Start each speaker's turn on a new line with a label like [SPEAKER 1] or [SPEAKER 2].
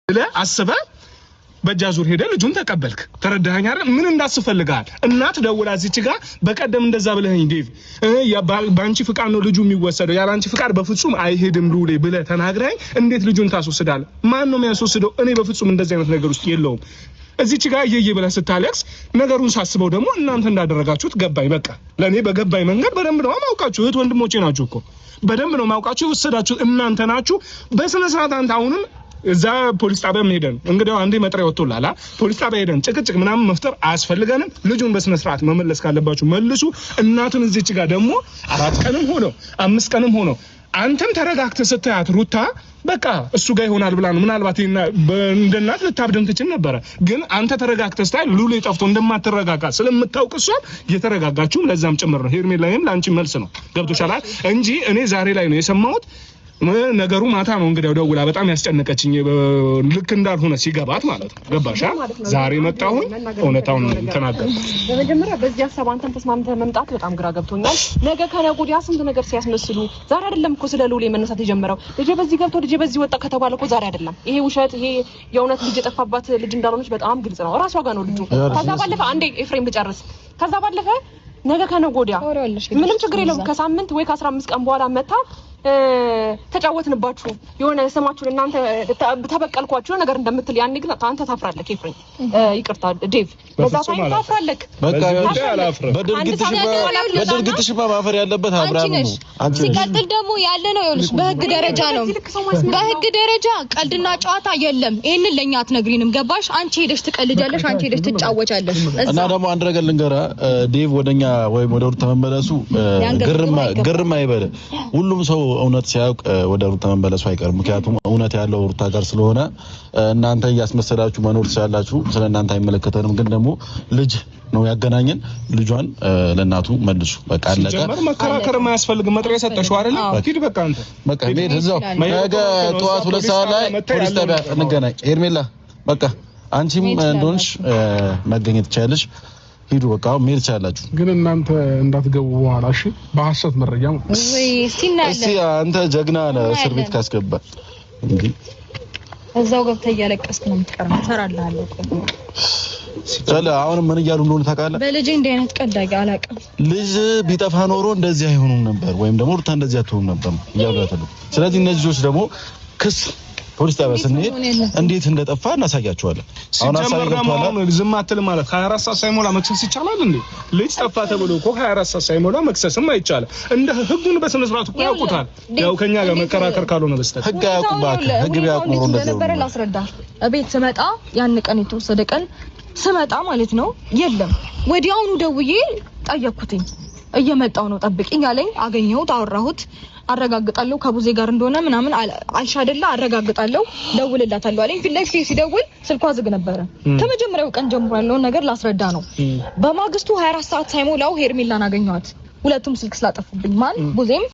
[SPEAKER 1] لا أسباب በጃዙር ሄደ ልጁን ተቀበልክ ተረዳኸኝ አይደል ምን እንዳስፈልጋል እናት ደውላ እዚች ጋር በቀደም እንደዛ ብለኸኝ ዴቭ ባንቺ ፍቃድ ነው ልጁ የሚወሰደው ያላንቺ ፍቃድ በፍጹም አይሄድም ሉሌ ብለ ተናግረኝ እንዴት ልጁን ታስወስዳለ ማን ነው የሚያስወስደው እኔ በፍጹም እንደዚህ አይነት ነገር ውስጥ የለውም እዚች ጋር እየየ ብለ ስታለክስ ነገሩን ሳስበው ደግሞ እናንተ እንዳደረጋችሁት ገባኝ በቃ ለኔ በገባኝ መንገድ በደንብ ነው ማውቃችሁ እህት ወንድሞቼ ናችሁ እኮ በደንብ ነው ማውቃችሁ ወሰዳችሁ እናንተ ናችሁ በስነ ስርዓት አንተ አሁንም እዛ ፖሊስ ጣቢያ ሄደን እንግዲህ አንዴ መጥሪያ ወጥቶላላ ፖሊስ ጣቢያ ሄደን ጭቅጭቅ ምናምን መፍጠር አያስፈልገንም ልጁን በስነ ስርዓት መመለስ ካለባችሁ መልሱ እናቱን እዚች ጋር ደግሞ 4 ቀንም ሆኖ 5 ቀንም ሆኖ አንተም ተረጋግተህ ስታያት ሩታ በቃ እሱ ጋር ይሆናል ብላ ነው ምናልባት እንደናት ልታብደም ትችል ነበር ግን አንተ ተረጋግተህ ስታይ ሉሌ ጠፍቶ እንደማትረጋጋ ስለምታውቅ እሷ የተረጋጋችሁ ለዛም ጭምር ነው ሄርሜላዬም ላንቺ መልስ ነው ገብቶሻል እንጂ እኔ ዛሬ ላይ ነው የሰማሁት ነገሩ ማታ ነው እንግዲህ ደውላ በጣም ያስጨነቀችኝ ልክ እንዳልሆነ ሲገባት ማለት ነው ገባሻ ዛሬ መጣሁኝ እውነታውን ተናገርኩ
[SPEAKER 2] በመጀመሪያ በዚህ ሐሳብ አንተም ተስማምተህ መምጣት በጣም ግራ ገብቶኛል ነገ ከነጎዲያ ስንት ነገር ሲያስመስሉ ዛሬ አይደለም እኮ ስለ ሉሌ መነሳት የጀመረው ልጅ በዚህ ገብቶ ልጅ በዚህ ወጣ ከተባለ እኮ ዛሬ አይደለም ይሄ ውሸት ይሄ የእውነት ልጅ የጠፋባት ልጅ እንዳልሆነች በጣም ግልጽ ነው ራሷ ጋር ነው ልጁ ከዛ ባለፈ አንዴ ኤፍሬም ልጨርስ ከዛ ባለፈ ነገ ከነጎዲያ ምንም ችግር የለውም ከሳምንት ወይ ከ15 ቀን በኋላ መጣ ተጫወትንባችሁ የሆነ ሰማችሁ እናንተ ተበቀልኳችሁ ነገር እንደምትል ያኔ ግን አንተ ታፍራለህ ኤፍሬም ይቅርታ ዴቭ በዛ ታይም ታፍራለህ
[SPEAKER 3] በቃ በድርጊትሽ ማፈር ያለበት አብራም ነው
[SPEAKER 4] አንቺ ሲቀጥል ደግሞ ያለ ነው ይኸውልሽ በህግ ደረጃ ነው በህግ ደረጃ ቀልድና ጨዋታ የለም ይሄንን ለኛ አትነግሪንም ገባሽ አንቺ ሄደሽ ትቀልጃለሽ አንቺ ሄደሽ ትጫወቻለሽ
[SPEAKER 3] እና ደግሞ አንድ ነገር ልንገራ ዴቭ ወደኛ ወይ ወደ ሩታ መመለሱ ግርማ ይበለ ሁሉም ሰው እውነት ሲያውቅ ወደ ሩታ መመለሱ አይቀርም ምክንያቱም እውነት ያለው ሩታ ጋር ስለሆነ እናንተ ያስመሰላችሁ መኖር ሲያላችሁ ስለናንተ አይመለከተንም ግን ደግሞ ልጅ ነው ያገናኘን ልጇን ለናቱ መልሱ በቃ አለቀ
[SPEAKER 1] ጀመር መከራከር ማያስፈልግ መጥሪያ ሰጠሽው አይደል ሂድ በቃ አንተ
[SPEAKER 3] በቃ ሄድ እዛው ነገ ጠዋት 2 ሰዓት ላይ ፖሊስ ጣቢያ እንገናኝ ሄርሜላ በቃ አንቺም እንደሆንሽ መገኘት ትችያለሽ ሂዱ በቃ ሜል ቻላችሁ
[SPEAKER 5] ግን እናንተ እንዳትገቡ በኋላ እሺ በሐሰት መረጃ
[SPEAKER 4] ወይ ሲናለ
[SPEAKER 3] እሺ አንተ ጀግና ነህ እስር ቤት ካስገባ እንዴ
[SPEAKER 4] እዛው ገብተህ እያለቀስክ ነው የምትቀርመው ተራላለህ
[SPEAKER 3] ሰለ አሁን ምን እያሉ እንደሆነ ታውቃለህ
[SPEAKER 4] በልጅ እንደ አይነት ቀዳቂ አላውቅም
[SPEAKER 3] ልጅ ቢጠፋ ኖሮ እንደዚህ አይሆኑም ነበር ወይም ደግሞ ሩታ እንደዚህ አትሆንም ነበር ያጋተሉ ስለዚህ እነዚህ ልጆች ደግሞ ክስ ፖሊስ ጣቢያ ስንሄድ እንዴት እንደጠፋ እናሳያቸዋለን
[SPEAKER 1] አሁን አሳይቷል ዝም አትል ማለት 24 ሰዓት ሳይሞላ መክሰስ ይቻላል እንዴ ልጅ ጠፋ ተብሎ እኮ 24 ሰዓት ሳይሞላ መክሰስም አይቻልም እንደ ህጉን በስነ ስርዓት እኮ ያውቁታል ያው ከኛ ጋር መከራከር ካልሆነ በስተቀር
[SPEAKER 3] ህግ ያውቁባክ ህግ ቢያውቁ ኖሮ እንደዚህ
[SPEAKER 4] ነበር ላስረዳ እቤት ስመጣ ያን ቀን የተወሰደ ቀን ስመጣ ማለት ነው የለም ወዲያውኑ ደውዬ ጠየቅኩትኝ እየመጣው ነው ጠብቂኝ አለኝ አገኘሁት አወራሁት አረጋግጣለሁ ከቡዜ ጋር እንደሆነ ምናምን አልሻደላ አረጋግጣለሁ ደውልላታለሁ አለኝ ፊት ሲደውል ስልኳ ዝግ ነበር ከመጀመሪያው ቀን ጀምሮ ያለው ነገር ላስረዳ ነው በማግስቱ 24 ሰዓት ሳይሞላው ሄርሜላን አገኘኋት ሁለቱም ስልክ ስላጠፉብኝ ማን ቡዜም